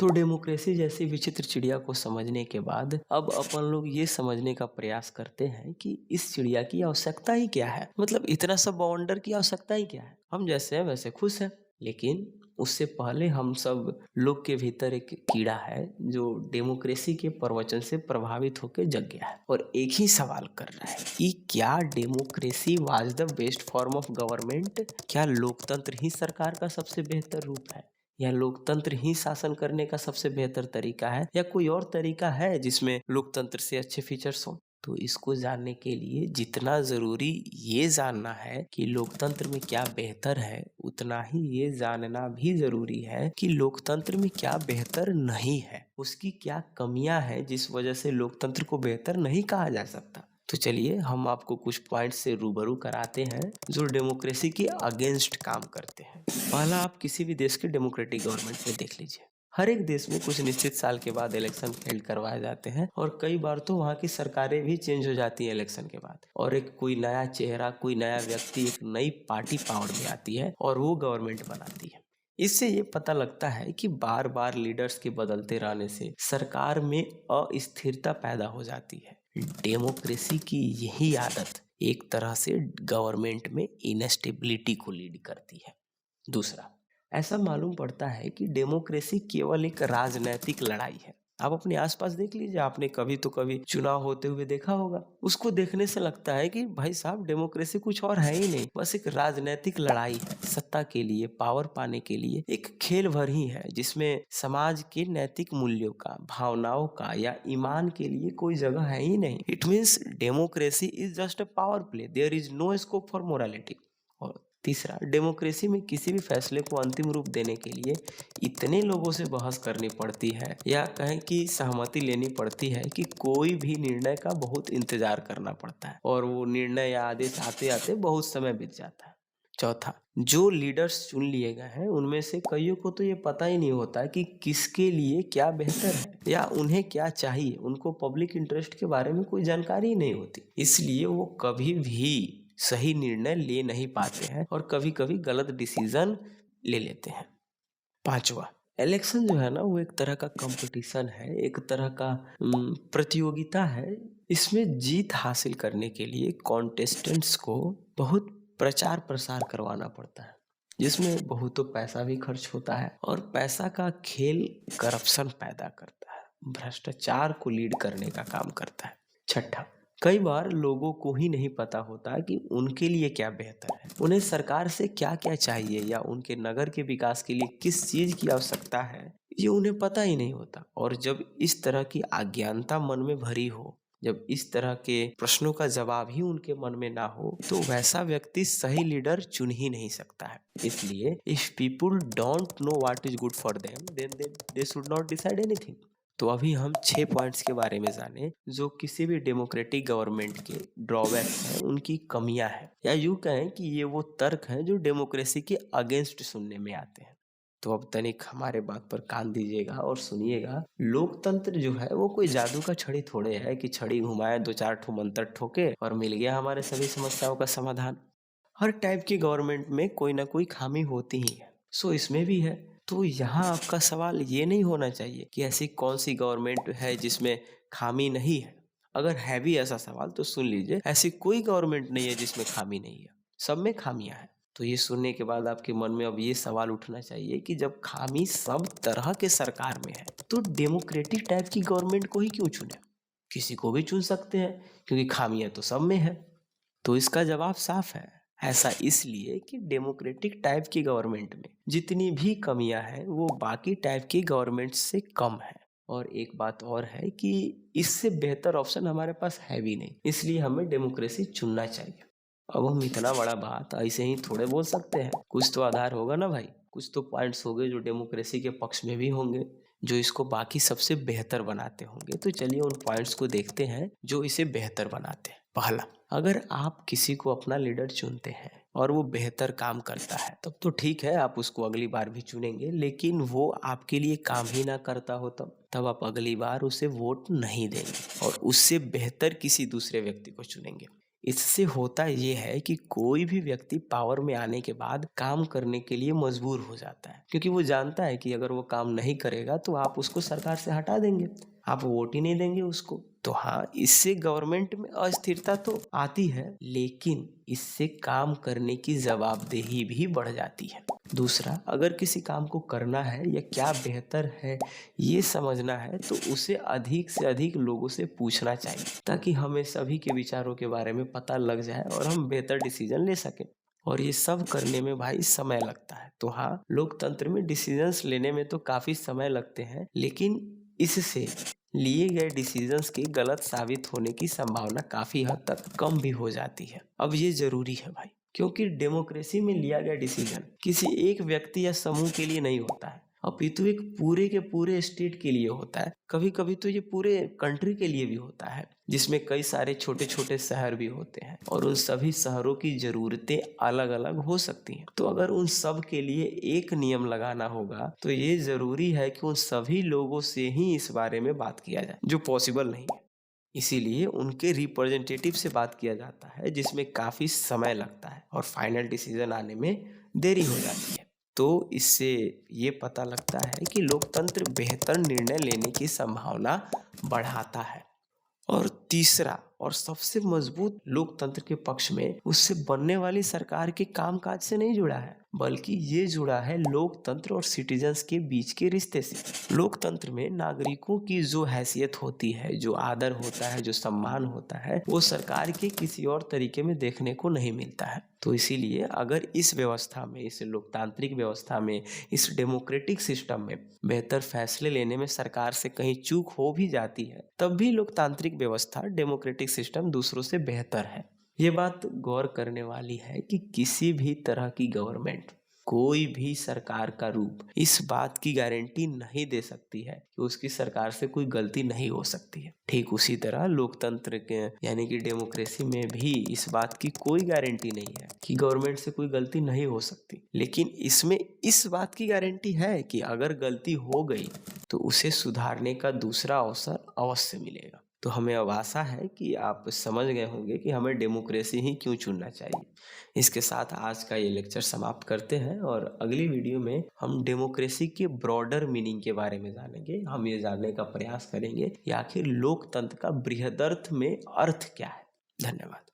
तो डेमोक्रेसी जैसी विचित्र चिड़िया को समझने के बाद अब अपन लोग ये समझने का प्रयास करते हैं कि इस चिड़िया की आवश्यकता ही क्या है। मतलब इतना सब बवंडर की आवश्यकता ही क्या है। हम जैसे हैं वैसे खुश हैं, लेकिन उससे पहले हम सब लोग के भीतर एक कीड़ा है जो डेमोक्रेसी के प्रवचन से प्रभावित होकर जग गया है और एक ही सवाल कर रहा है कि क्या democracy was the best form of government. क्या लोकतंत्र ही सरकार का सबसे बेहतर रूप है, या लोकतंत्र ही शासन करने का सबसे बेहतर तरीका है, या कोई और तरीका है जिसमें लोकतंत्र से अच्छे फीचर्स हो। तो इसको जानने के लिए जितना जरूरी ये जानना है कि लोकतंत्र में क्या बेहतर है, उतना ही ये जानना भी जरूरी है कि लोकतंत्र में क्या बेहतर नहीं है, उसकी क्या कमियां हैं जिस वजह से लोकतंत्र को बेहतर नहीं कहा जा सकता। तो चलिए हम आपको कुछ पॉइंट से रूबरू कराते हैं जो डेमोक्रेसी के अगेंस्ट काम करते हैं। पहला, आप किसी भी देश के डेमोक्रेटिक गवर्नमेंट में देख लीजिए। हर एक देश में कुछ निश्चित साल के बाद इलेक्शन हेल्ड करवाए जाते हैं और कई बार तो वहाँ की सरकारें भी चेंज हो जाती है इलेक्शन के बाद, और एक कोई नया चेहरा, कोई नया व्यक्ति, एक नई पार्टी पावर में आती है और वो गवर्नमेंट बनाती है। इससे ये पता लगता है कि बार बार लीडर्स के बदलते रहने से सरकार में अस्थिरता पैदा हो जाती है। डेमोक्रेसी की यही आदत एक तरह से गवर्नमेंट में इनस्टेबिलिटी को लीड करती है। दूसरा, ऐसा मालूम पड़ता है कि डेमोक्रेसी केवल एक राजनीतिक लड़ाई है। आप अपने आसपास देख लीजिए, आपने कभी तो कभी चुनाव होते हुए देखा होगा। उसको देखने से लगता है कि भाई साहब डेमोक्रेसी कुछ और है ही नहीं, बस एक राजनीतिक लड़ाई है। सत्ता के लिए, पावर पाने के लिए एक खेल भर ही है जिसमें समाज के नैतिक मूल्यों का, भावनाओं का या ईमान के लिए कोई जगह है ही नहीं। It means democracy is just a power play, there is no scope for morality. और तीसरा, डेमोक्रेसी में किसी भी फैसले को अंतिम रूप देने के लिए इतने लोगों से बहस करनी पड़ती है या कहें कि सहमति लेनी पड़ती है कि कोई भी निर्णय का बहुत इंतजार करना पड़ता है और वो निर्णय या आदेश आते आते बहुत समय बीत जाता है। चौथा, जो लीडर्स चुन लिए गए हैं उनमें से कईयों को तो ये पता ही नहीं होता कि किसके लिए क्या बेहतर है या उन्हें क्या चाहिए। उनको पब्लिक इंटरेस्ट के बारे में कोई जानकारी ही नहीं होती, इसलिए वो कभी भी सही निर्णय ले नहीं पाते हैं और कभी कभी गलत डिसीजन ले लेते हैं। पांचवा, इलेक्शन जो है ना वो एक तरह का कंपटीशन है, एक तरह का प्रतियोगिता है। इसमें जीत हासिल करने के लिए कॉन्टेस्टेंट्स को बहुत प्रचार प्रसार करवाना पड़ता है, जिसमें बहुत तो पैसा भी खर्च होता है और पैसा का खेल करप्शन पैदा करता है, भ्रष्टाचार को लीड करने का काम करता है। छठा, कई बार लोगों को ही नहीं पता होता कि उनके लिए क्या बेहतर है, उन्हें सरकार से क्या क्या चाहिए या उनके नगर के विकास के लिए किस चीज की आवश्यकता है, ये उन्हें पता ही नहीं होता। और जब इस तरह की अज्ञानता मन में भरी हो, जब इस तरह के प्रश्नों का जवाब ही उनके मन में ना हो, तो वैसा व्यक्ति सही लीडर चुन ही नहीं सकता है। इसलिए if people don't know what is good for them then they should not decide anything. तो अभी हम 6 पॉइंट्स के बारे में जाने जो किसी भी डेमोक्रेटिक गवर्नमेंट के ड्रॉबैक्स हैं, उनकी कमियां हैं, या यूं कहें कि ये वो तर्क हैं जो डेमोक्रेसी के अगेंस्ट सुनने में आते हैं। तो अब तनिक हमारे बात पर कान दीजिएगा और सुनिएगा। लोकतंत्र जो है वो कोई जादू का छड़ी थोड़े है कि छड़ी घुमाए, दो चार ठो मंत्र ठोके और मिल गया हमारे सभी समस्याओं का समाधान। हर टाइप की गवर्नमेंट में कोई ना कोई खामी होती ही है, सो इसमें भी है। तो यहाँ आपका सवाल ये नहीं होना चाहिए कि ऐसी कौन सी गवर्नमेंट है जिसमें खामी नहीं है। अगर है भी ऐसा सवाल तो सुन लीजिए, ऐसी कोई गवर्नमेंट नहीं है जिसमें खामी नहीं है, सब में खामियां हैं। तो ये सुनने के बाद आपके मन में अब ये सवाल उठना चाहिए कि जब खामी सब तरह के सरकार में है तो डेमोक्रेटिक टाइप की गवर्नमेंट को ही क्यों चुने। किसी को भी चुन सकते हैं क्योंकि खामियां तो सब में है। तो इसका जवाब साफ है, ऐसा इसलिए कि डेमोक्रेटिक टाइप की गवर्नमेंट में जितनी भी कमियां हैं वो बाकी टाइप की गवर्नमेंट से कम है। और एक बात और है कि इससे बेहतर ऑप्शन हमारे पास है भी नहीं, इसलिए हमें डेमोक्रेसी चुनना चाहिए। अब हम इतना बड़ा बात ऐसे ही थोड़े बोल सकते हैं, कुछ तो आधार होगा ना भाई, कुछ तो पॉइंट्स होंगे जो डेमोक्रेसी के पक्ष में भी होंगे, जो इसको बाकी सबसे बेहतर बनाते होंगे। तो चलिए उन पॉइंट्स को देखते हैं जो इसे बेहतर बनाते हैं। पहला, अगर आप किसी को अपना लीडर चुनते हैं और वो बेहतर काम करता है तब तो ठीक है, आप उसको अगली बार भी चुनेंगे। लेकिन वो आपके लिए काम ही ना करता हो तब आप अगली बार उसे वोट नहीं देंगे और उससे बेहतर किसी दूसरे व्यक्ति को चुनेंगे। इससे होता ये है कि कोई भी व्यक्ति पावर में आने के बाद काम करने के लिए मजबूर हो जाता है, क्योंकि वो जानता है कि अगर वो काम नहीं करेगा तो आप उसको सरकार से हटा देंगे, आप वोट ही नहीं देंगे उसको। तो हाँ, इससे गवर्नमेंट में अस्थिरता तो आती है, लेकिन इससे काम करने की जवाबदेही भी बढ़ जाती है। दूसरा, अगर किसी काम को करना है या क्या बेहतर है ये समझना है तो उसे अधिक से अधिक लोगों से पूछना चाहिए, ताकि हमें सभी के विचारों के बारे में पता लग जाए और हम बेहतर डिसीजन ले सकें। और ये सब करने में भाई समय लगता है। तो हाँ, लोकतंत्र में डिसीजंस लेने में तो काफी समय लगते हैं, लेकिन इससे लिए गए डिसीजंस के गलत साबित होने की संभावना काफी हद तक कम भी हो जाती है। अब ये जरूरी है भाई, क्योंकि डेमोक्रेसी में लिया गया डिसीजन किसी एक व्यक्ति या समूह के लिए नहीं होता है, अपितु एक पूरे के पूरे स्टेट के लिए होता है। कभी कभी तो ये पूरे कंट्री के लिए भी होता है, जिसमें कई सारे छोटे छोटे शहर भी होते हैं और उन सभी शहरों की जरूरतें अलग अलग हो सकती हैं। तो अगर उन सब के लिए एक नियम लगाना होगा तो ये जरूरी है कि उन सभी लोगों से ही इस बारे में बात किया जाए, जो पॉसिबल नहीं है। इसीलिए उनके रिप्रेजेंटेटिव से बात किया जाता है, जिसमें काफी समय लगता है और फाइनल डिसीजन आने में देरी हो जाती है। तो इससे ये पता लगता है कि लोकतंत्र बेहतर निर्णय लेने की संभावना बढ़ाता है। और तीसरा और सबसे मजबूत लोकतंत्र के पक्ष में उससे बनने वाली सरकार के कामकाज से नहीं जुड़ा है, बल्कि ये जुड़ा है लोकतंत्र और सिटीजन्स के बीच के रिश्ते से। लोकतंत्र में नागरिकों की जो हैसियत होती है, जो आदर होता है, जो सम्मान होता है, वो सरकार के किसी और तरीके में देखने को नहीं मिलता है। तो इसीलिए अगर इस व्यवस्था में, इस लोकतांत्रिक व्यवस्था में, इस डेमोक्रेटिक सिस्टम में बेहतर फैसले लेने में सरकार से कहीं चूक हो भी जाती है, तब भी लोकतांत्रिक व्यवस्था, डेमोक्रेटिक सिस्टम दूसरों से बेहतर है। ये बात गौर करने वाली है कि किसी भी तरह की गवर्नमेंट, कोई भी सरकार का रूप इस बात की गारंटी नहीं दे सकती है कि उसकी सरकार से कोई गलती नहीं हो सकती है। ठीक उसी तरह लोकतंत्र के यानी कि डेमोक्रेसी में भी इस बात की कोई गारंटी नहीं है कि गवर्नमेंट से कोई गलती नहीं हो सकती, लेकिन इसमें इस बात की गारंटी है कि अगर गलती हो गई तो उसे सुधारने का दूसरा अवसर अवश्य मिलेगा। तो हमें अब आशा है कि आप समझ गए होंगे कि हमें डेमोक्रेसी ही क्यों चुनना चाहिए। इसके साथ आज का ये लेक्चर समाप्त करते हैं और अगली वीडियो में हम डेमोक्रेसी के ब्रॉडर मीनिंग के बारे में जानेंगे। हम ये जानने का प्रयास करेंगे कि आखिर लोकतंत्र का बृहदर्थ में अर्थ क्या है। धन्यवाद।